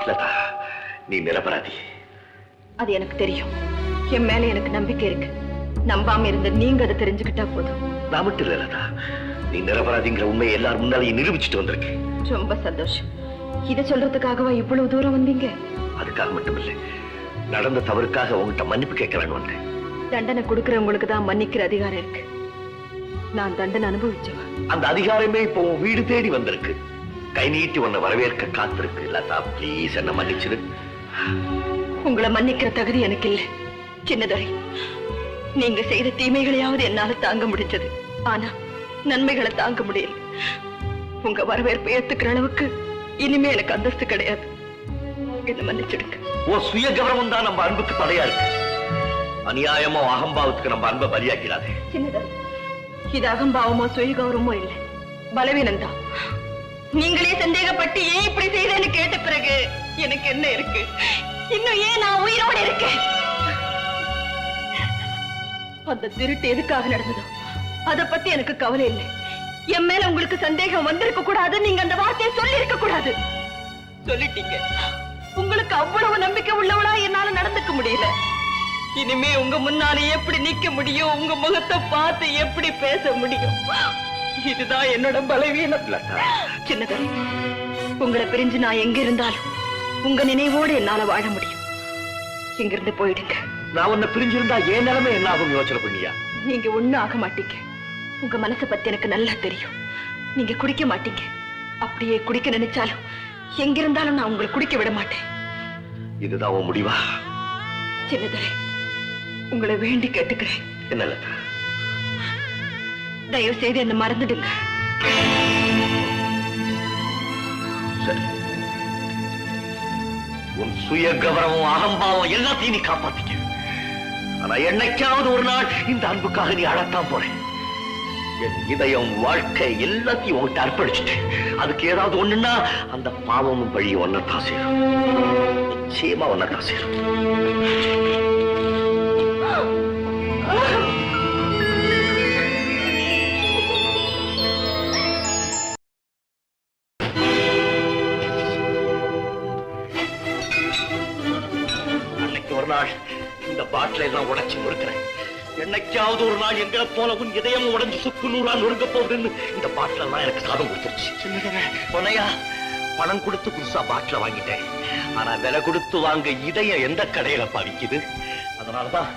லதா, நீ நிரபராதி. அது எனக்கு தெரியும். என் மேல எனக்கு நம்பிக்கை இருக்கு. நம்பாம இருந்த நீங்க அதை தெரிஞ்சுக்கிட்டா போதும். நான் மட்டும் இல்ல லதா, நீ நிரபராதிங்கிற உண்மையை எல்லாரும் முன்னாலேயே நிரூபிச்சுட்டு வந்திருக்கு. ரொம்ப சந்தோஷம். இதை சொல்றதுக்காகவா இவ்வளவு தூரம் வந்தீங்க? அதுக்காக மட்டும் இல்லை, நடந்த தவறுக்காக உங்ககிட்ட மன்னிப்பு கேட்கலான்னு வந்தேன். தண்டனை கொடுக்கறவங்களுக்கு தான் மன்னிக்கிற அதிகாரம் இருக்கு. நான் தண்டனை அனுபவிச்சவ. அந்த அதிகாரமே இப்போ உன் வீடு தேடி வந்திருக்கு. கை நீட்டி உன்னை வரவேற்க காத்திருக்கு. லதா, ப்ளீஸ் என்ன மன்னிச்சிரு. உங்களை மன்னிக்கிற தகுதி எனக்கு இல்லை சின்னதுரை. நீங்க செய்த தீமைகளையாவது என்னால தாங்க முடிஞ்சது. ஆனா நன்மைகளை தாங்க முடியல. உங்க வரவேற்பை ஏத்துக்கிற அளவுக்கு இனிமே எனக்கு அந்தஸ்து கிடையாது. என்ன மன்னிச்சிடுங்க. உன் சுய கௌரவம் தான் நம்ம அன்புக்கு தடையா இருக்கு. அநியாயமோ அகம்பாவத்துக்கு நம்ம அன்பை பலியாக்கிறாரு. சின்னதுரை, இது அகம்பாவமோ சுய கௌரவமோ இல்லை, பலவீனம் தான். நீங்களே சந்தேகப்பட்டு ஏன் இப்படி செய்தேன்னு கேட்ட பிறகு எனக்கு என்ன இருக்கு? இன்னும் ஏன் நான் உயிரோடு இருக்கேன்? அந்த திருட்டு எதுக்காக நடந்ததோ அதை பத்தி எனக்கு கவலை இல்லை. என் மேல உங்களுக்கு சந்தேகம் வந்திருக்க கூடாது. நீங்க அந்த வார்த்தையை சொல்லி இருக்க கூடாது. சொல்லிட்டீங்க. உங்களுக்கு அவ்வளவு நம்பிக்கை உள்ளவளா என்னால நடந்துக்க முடியல. இனிமே உங்க முன்னாலே எப்படி நிக்க முடியும்? உங்க முகத்தை பார்த்து எப்படி பேச முடியும்? இதுதான் என்னோட பலவீனம். சின்னதுரை, உங்களை பிரிஞ்சு நான் எங்க இருந்தாலும் உங்க நினைவோடு என்னால வாழ முடியும். இங்கிருந்து போயிடுங்க. நான் உன்னை பிரிஞ்சிருந்தா ஏன் நிலைமை என்ன ஆகும் யோசனை பண்ணியா? நீங்க ஒண்ணும் ஆக மாட்டீங்க. உங்க மனசை பத்தி எனக்கு நல்லா தெரியும். நீங்க குடிக்க மாட்டீங்க. அப்படியே குடிக்க நினைச்சாலும் எங்கிருந்தாலும் நான் உங்களை குடிக்க விட மாட்டேன். இதுதான் உன் முடிவா? சின்னதுரை, உங்களை வேண்டி கேட்டுக்கிறேன். என்ன தயவு செய்து என்ன மறந்துடுங்க. சரி, உன் சுய கௌரவம் அகம்பாவம் எல்லாத்தையும் நீ காப்பாத்திக்க. ஆனா என்னைக்காவது ஒரு நாள் இந்த அன்புக்காக நீ அழத்தான் போறேன். என் இதயம், வாழ்க்கை எல்லாத்தையும் உன்கிட்ட அர்ப்பணிச்சுட்டு அதுக்கு ஏதாவது ஒண்ணுன்னா அந்த பாவமும் வழி ஒன்னதான் சேரும். நிச்சயமா ஒன்னதான் சேரும். இந்த பாட்டிலை எல்லாம் உடைச்சு நொறுக்கிறேன். என்னைக்காவது ஒரு நாள் எங்களை போல உன் இதயம் உடைஞ்சு சுக்கு நூறா நொறுங்க போகுதுன்னு இந்த பாட்டில எல்லாம் எனக்கு சாதம் கொடுத்துருச்சு. பொன்னையா, பணம் கொடுத்து புதுசா பாட்டில வாங்கிட்டேன். ஆனா விலை கொடுத்து வாங்க இதயம் எந்த கடையில பாவிக்குது? அதனாலதான்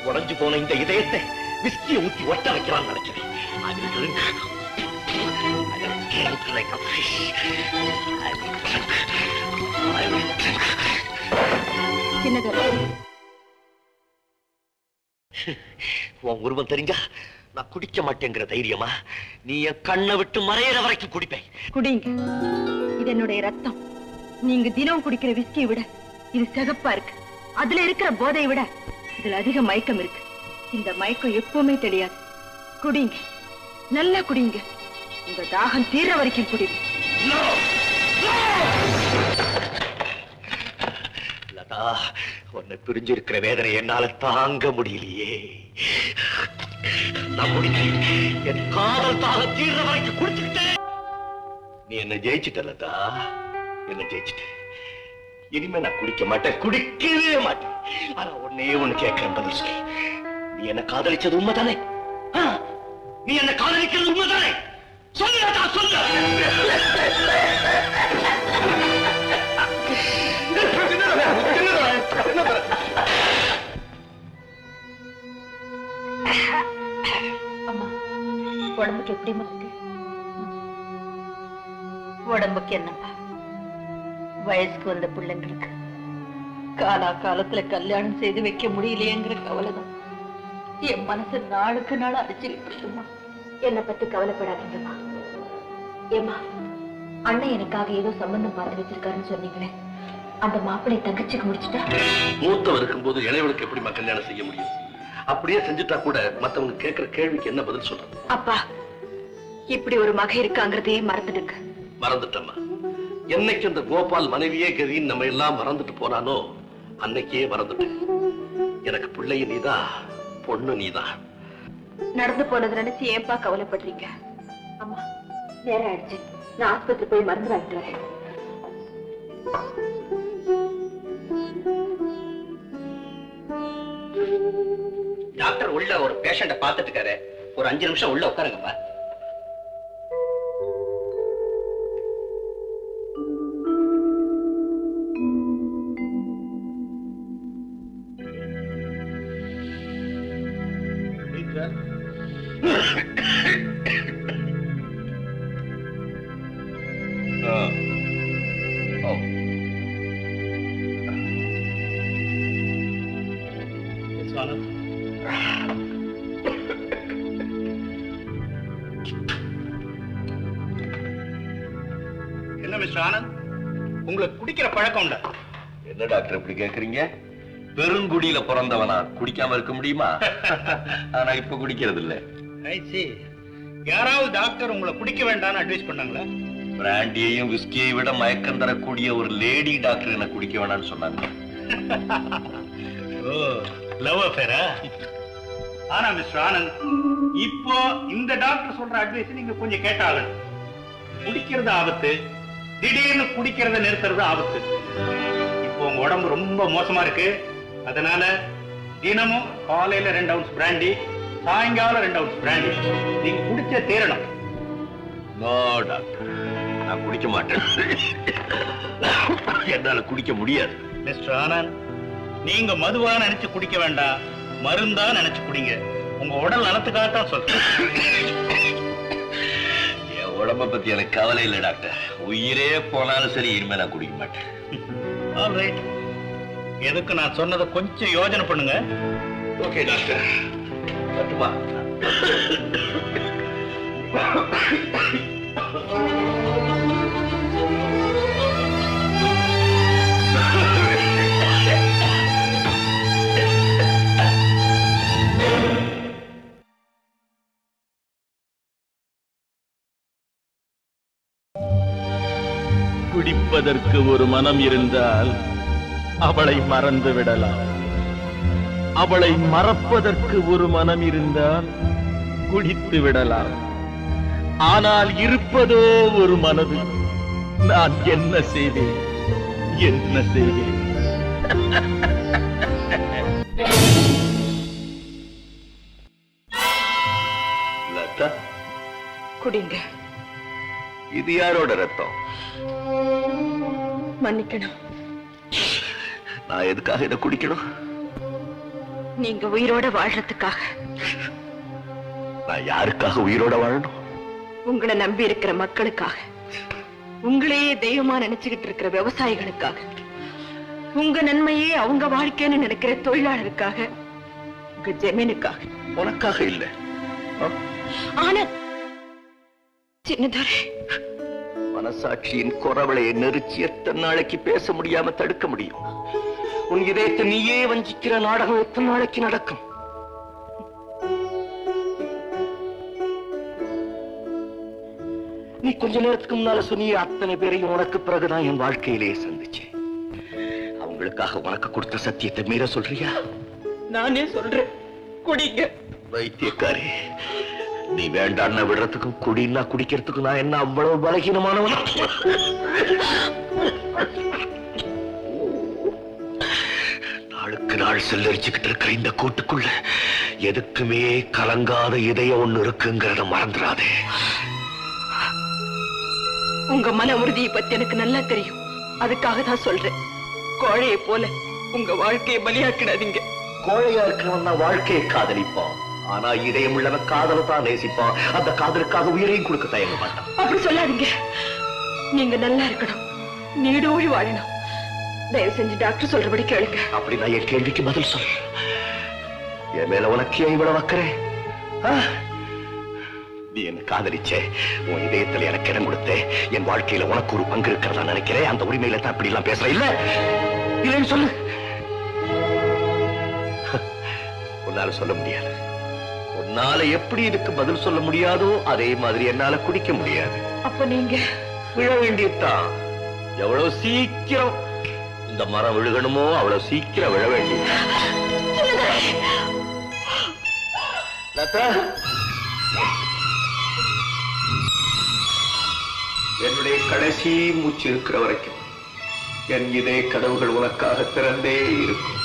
உடைஞ்சு போன இந்த இதயத்தை விஸ்கியை ஊத்தி ஒட்ட வைக்கலாம்னு நினைச்சேன். உன் உருவம் தெரிஞ்சா நான் குடிக்க மாட்டேங்கிற தைரியமா? நீ என் கண்ணை விட்டு மறையிற வரைக்கும் குடிப்பேன். குடிங்க. இது என்னுடைய ரத்தம். நீங்க தினம் குடிக்கிற விஸ்கியை விட இது சிகப்பா இருக்கு. அதுல இருக்கிற போதையை விட இதுல அதிக மயக்கம் இருக்கு. இந்த மயக்கம் எப்பவுமே தெரியாது. குடிங்க, நல்லா குடிங்க. உங்க தாகம் தீர வரைக்கும் குடிங்க. லதா, உன்னை பிரிஞ்சிருக்கிற வேதனை என்னால தாங்க முடியலையே. நான் முடிக்கிறேன். என் காதல் தாக தீர்ற வரைக்கும் குடிச்சுக்கிட்டேன். நீ என்ன ஜெயிச்சுட்ட லதா, என்ன ஜெயிச்சுட்ட. இனிமே நான் குடிக்க மாட்டேன், குடிக்கவே மாட்டேன். ஆனா ஒன்னே ஒண்ணு கேட்கிறேன், பதில் சொல்லு. நீ என்ன காதலிச்சது உண்மைதானே? நீ என்ன காதலிக்கிறது உண்மைதானே? சொல்லு லதா, சொல்லு. அம்மா, உடம்புக்கு எப்படிமா இருக்கு? உடம்புக்கு என்னப்பா, வயசுக்கு வந்த பிள்ளைங்களுக்கு காலா காலத்துல கல்யாணம் செய்து வைக்க முடியலையேங்கிற கவலைதான் என் மனசு நாளுக்கு நாள் அடிச்சுக்கிட்டு இருக்குமா. என்னை பத்தி கவலைப்படாதீங்கம்மா. ஏமா, அண்ணன் எனக்காக ஏதோ சம்பந்தம் பார்த்து வச்சிருக்காருன்னு சொன்னீங்களே, அந்த மாப்பிள்ளை தங்கச்சிக்கு முடிச்சுட்டா? மூத்தம் இருக்கும்போது இளையவனுக்கு எப்படிமா கல்யாணம் செய்ய முடியும்? அப்படியே செஞ்சுட்டா கூட மத்தவங்க கேட்கிற கேள்விக்கு என்ன பதில் சொல்றது? அப்பா, இப்படி ஒரு மகை இருக்காங்கிறதையே மறந்துடுங்க. மறந்துட்டம்மா. என்னைக்கு அந்த கோபால் மனைவியே கதின்னு நம்ம எல்லாம் மறந்துட்டு போனானோ அன்னைக்கே மறந்துட்டேன். எனக்கு பிள்ளைய நீதான், பொண்ணு நீதான். நடந்து போனது நினைச்சு ஏன்பா கவலைப்படுறீங்க? அம்மா, நேரம் ஆயிடுச்சு. நான் ஆஸ்பத்திரி போய் மருந்து வாங்கிட்டு வரேன். டாக்டர் உள்ள ஒரு பேஷண்ட பாத்துட்டு இருக்காரு. ஒரு 5 நிமிஷம் உள்ள உட்காருங்கப்பா. என்ன மிஸ்டர் ஆனந்த், உங்களுக்கு குடிக்கிற பழக்கம் உண்டா? என்ன டாக்டர் இப்படி கேக்குறீங்க? பெருங்குடியில பிறந்தவனா குடிக்காம இருக்க முடியுமா? ஆனா இப்ப குடிக்கிறது இல்ல. யாராவது டாக்டர் உங்களை குடிக்க வேண்டாம்னு அட்வைஸ் பண்ணாங்களா? பிராண்டியையும் விஸ்கியை விட மயக்கம் தரக்கூடிய ஒரு லேடி டாக்டர் என்ன குடிக்க வேணாம்னு சொன்னாங்க. ஓ, லவ் அஃபேரா? ஆனா மிஸ்டர் ஆனந்த், இப்போ இந்த டாக்டர் சொல்ற அட்வைஸ் நீங்க கொஞ்சம் கேட்டாகணும். குடிக்கிறது ஆபத்து, திடீர்னு குடிக்கிறத நிறுத்துறது ஆபத்து. இப்போ உங்க உடம்பு ரொம்ப மோசமா இருக்கு. அதனால தினமும் காலையில 2 ounce பிராண்டி, சாயங்காலம் 2 ounce பிராண்டி நீங்க குடிச்ச தீரணும். நோ டாக்டர், நான் குடிக்க மாட்டேன். என்னால குடிக்க முடியாது. மிஸ்டர் ஆனந்த், நீங்க மதுவா நினைச்சு குடிக்க வேண்டாம், மருந்தா நினைச்சு குடிங்க. உங்க உடல் நலத்துக்காகத்தான் சொல்றேன். என் உடம்ப பத்தி எனக்கு கவலை இல்லை டாக்டர். உயிரே போனாலும் சரி, இனிமே நான் குடிக்க மாட்டேன். ஆல்ரைட், எதுக்கு நான் சொன்னதை கொஞ்சம் யோசனை பண்ணுங்க. ஓகே டாக்டர், பட்டுமா? குடிப்பதற்கு ஒரு மனம் இருந்தால் அவளை மறந்து விடலாம். அவளை மறப்பதற்கு ஒரு மனம் இருந்தால் குடித்து விடலாம். ஆனால் இருப்பதோ ஒரு மனது. நான் என்ன செய்வேன், என்ன செய்வேன்? லதா, குடிங்க. இது யாரோட ரத்தம்? மன்னிக்கணும். நான் எதுக்காக இதை குடிக்கணும்? நீங்க உயிரோட வாழ்றதுக்காக. நான் யாருக்காக உயிரோட வாழணும்? உங்களை நம்பி இருக்கிற மக்களுக்காக, உங்களையே தெய்வமா நினைச்சுக்கிட்டு இருக்கிற விவசாயிகளுக்காக, உங்க நன்மையே அவங்க வாழ்க்கைன்னு நினைக்கிற தொழிலாளருக்காக, உங்க ஜமீனுக்காக. உனக்காக இல்ல. ஆனா சின்னதுரை, மனசாட்சியின் குறவளையை நெரிச்சி எத்தனை நாளைக்கு பேச முடியாம தடுக்க முடியும்? உன் இதயத்தை நீயே வஞ்சிக்கிற நாடகம் எத்தனை நாளைக்கு நடக்கும்? நீ கொஞ்ச நேரத்துக்கு முன்னால சொன்னிய அத்தனை பேரையும் உனக்கு பிறகுதான் என் வாழ்க்கையிலேயே சந்திச்சேன். அவங்களுக்காக உனக்கு கொடுத்த சத்தியத்தை மீற சொல்றியா? நானே சொல்றேன், குடிங்க. வைத்தியக்காரி, நீ வேண்டான்னு விடுறதுக்கும் குடின்னா குடிக்கிறதுக்கும் நான் என்ன அவ்வளவு பலகீனமானவன்? நாளுக்கு நாள் செல்லரிச்சுக்கிட்டு இருக்கிற இந்த கூட்டுக்குள்ள எதுக்குமே கலங்காத இதயம் ஒண்ணு இருக்குங்கிறத மறந்துடாதே. உங்க மன உறுதியை பத்தி எனக்கு நல்லா தெரியும். அதுக்காக தான் சொல்றேன், கோழையை போல உங்க வாழ்க்கையை பலியாக்கிடாதீங்க. கோழையா இருக்கிறவன் தான் வாழ்க்கையை காதலிப்பான். ஆனா இதயம் உள்ளவன் காதலை தான் நேசிப்பான். அந்த காதலுக்காக உயிரையும் கொடுக்க தயங்க மாட்டான். அப்படி சொல்லாதீங்க. நீங்க நல்லா இருக்கணும், நீடோழி வாழணும். தயவு செஞ்சு டாக்டர் சொல்றபடி கேளுங்க. அப்படி நான் என் கேள்விக்கு பதில் சொல். என் மேல உனக்கு ஏன் இவ்வளவு வைக்கிறேன்? நீ என்ன காதலிச்சே, உன் இதயத்துல எனக்கு இடம் கொடுத்த, என் வாழ்க்கையில உனக்கு ஒரு பங்கு இருக்கிறதா நினைக்கிறேன். அந்த உரிமையில தான் இப்படி எல்லாம் பேசுற. இல்ல இல்லன்னு சொல்லு. உன்னால சொல்ல முடியாது. உன்னால எப்படி இதுக்கு பதில் சொல்ல முடியாதோ அதே மாதிரி என்னால குடிக்க முடியாது. அப்ப நீங்க விழ வேண்டியதுதான். எவ்வளவு சீக்கிரம் இந்த மரம் விழுகணுமோ அவ்வளவு சீக்கிரம் விழ வேண்டியது. லதா, என்னுடைய கடைசி மூச்சு இருக்கிற வரைக்கும் என் இதய கதவுகள் உனக்காக திறந்தே இருக்கும்.